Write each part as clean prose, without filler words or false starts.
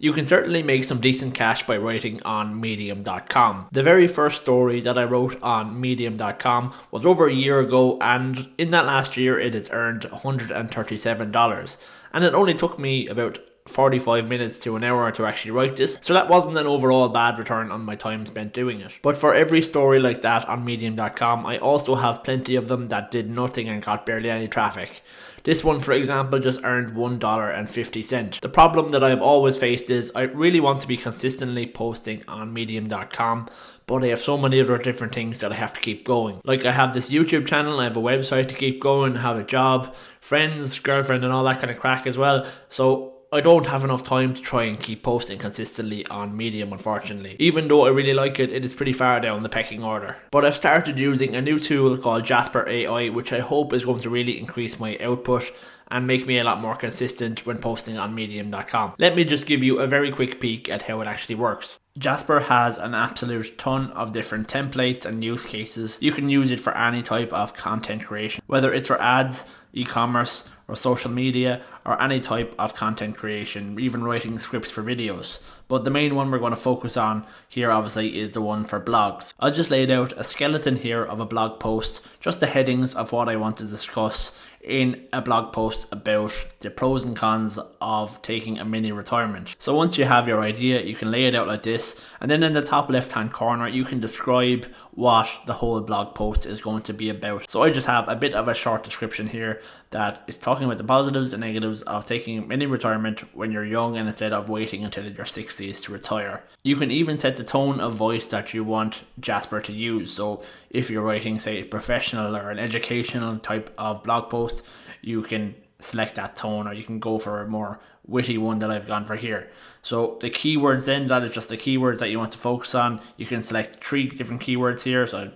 You can certainly make some decent cash by writing on medium.com. The very first story that I wrote on medium.com was over a year ago, and in that last year it has earned $137. And it only took me about 45 minutes to an hour to actually write this, so that wasn't an overall bad return on my time spent doing it. But for every story like that on medium.com, I also have plenty of them that did nothing and got barely any traffic. This one, for example, just earned $1.50. The problem that I've always faced is I really want to be consistently posting on medium.com, but I have so many other different things that I have to keep going. Like, I have this YouTube channel, I have a website to keep going, I have a job, friends, girlfriend and all that kind of crack as well. So I don't have enough time to try and keep posting consistently on Medium, unfortunately. Even though I really like it, it is pretty far down the pecking order. But I've started using a new tool called Jasper AI, which I hope is going to really increase my output and make me a lot more consistent when posting on medium.com. Let me just give you a very quick peek at how it actually works. Jasper has an absolute ton of different templates and use cases. You can use it for any type of content creation, whether it's for ads, e-commerce, or social media, or any type of content creation, even writing scripts for videos. But the main one we're going to focus on here obviously is the one for blogs. I'll just laid out a skeleton here of a blog post, just the headings of what I want to discuss in a blog post about the pros and cons of taking a mini retirement. So once you have your idea, you can lay it out like this, and then in the top left hand corner you can describe what the whole blog post is going to be about. So I just have a bit of a short description here that is talking about the positives and negatives of taking a mini retirement when you're young and instead of waiting until your 60s to retire. You can even set the tone of voice that you want Jasper to use. So if you're writing, say, a professional or an educational type of blog post, you can select that tone, or you can go for a more witty one that I've gone for here. So the keywords then, that is just the keywords that you want to focus on. You can select 3 different keywords here. So I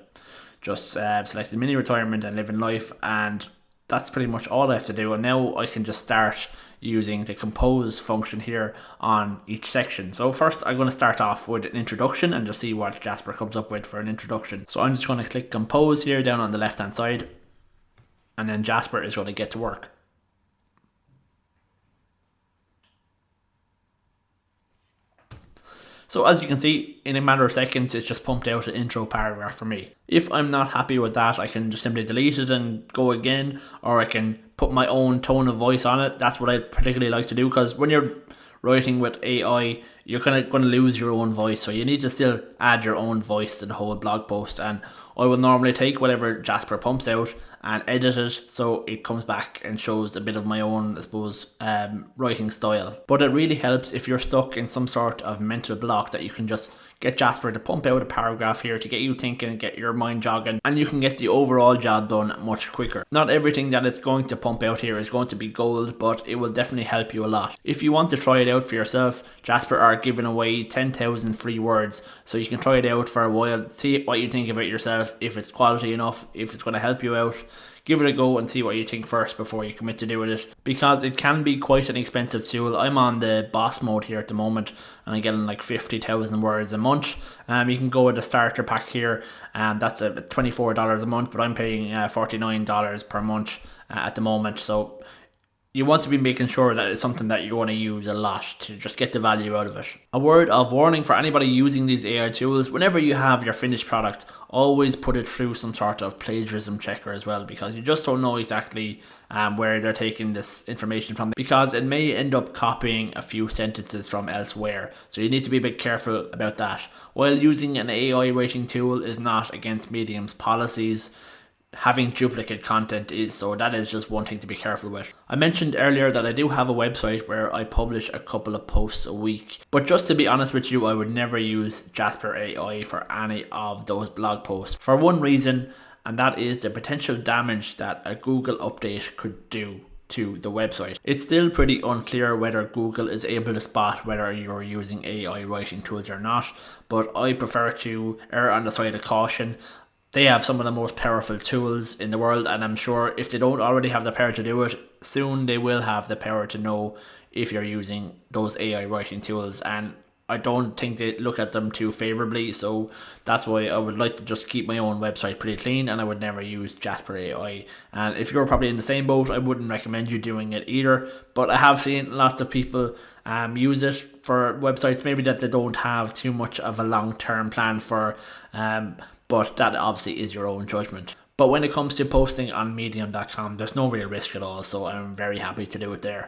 just selected mini retirement and living life, and that's pretty much all I have to do. And now I can just start using the compose function here on each section. So first I'm going to start off with an introduction and just see what Jasper comes up with for an introduction. So I'm just going to click compose here down on the left hand side, and then Jasper is going to get to work. So as you can see, in a matter of seconds, it's just pumped out an intro paragraph for me. If I'm not happy with that, I can just simply delete it and go again, or I can put my own tone of voice on it. That's what I particularly like to do, because when you're writing with AI, you're kind of going to lose your own voice. So you need to still add your own voice to the whole blog post. And I will normally take whatever Jasper pumps out and edit it so it comes back and shows a bit of my own, I suppose, writing style. But it really helps if you're stuck in some sort of mental block, that you can just get Jasper to pump out a paragraph here to get you thinking, get your mind jogging, and you can get the overall job done much quicker. Not everything that it's going to pump out here is going to be gold, but it will definitely help you a lot. If you want to try it out for yourself, Jasper are giving away 10,000 free words, so you can try it out for a while, see what you think of it yourself, if it's quality enough, if it's going to help you out. Give it a go and see what you think first before you commit to doing it, because it can be quite an expensive tool. I'm on the boss mode here at the moment, and I'm getting like 50,000 words a month. You can go with the starter pack here, and that's $24 a month, but I'm paying $49 per month at the moment. So you want to be making sure that it's something that you want to use a lot to just get the value out of it. A word of warning for anybody using these AI tools: whenever you have your finished product, always put it through some sort of plagiarism checker as well, because you just don't know exactly where they're taking this information from, because it may end up copying a few sentences from elsewhere. So you need to be a bit careful about that. While using an AI writing tool is not against Medium's policies, having duplicate content is, so that is just one thing to be careful with. I mentioned earlier that I do have a website where I publish a couple of posts a week, but just to be honest with you, I would never use Jasper AI for any of those blog posts for one reason, and that is the potential damage that a Google update could do to the website. It's still pretty unclear whether Google is able to spot whether you're using AI writing tools or not, but I prefer to err on the side of caution. They have some of the most powerful tools in the world, and I'm sure if they don't already have the power to do it, soon they will have the power to know if you're using those AI writing tools. And I don't think they look at them too favorably, so that's why I would like to just keep my own website pretty clean, and I would never use Jasper AI. And if you're probably in the same boat, I wouldn't recommend you doing it either. But I have seen lots of people use it for websites maybe that they don't have too much of a long-term plan for, but that obviously is your own judgment. But when it comes to posting on medium.com, there's no real risk at all, so I'm very happy to do it there.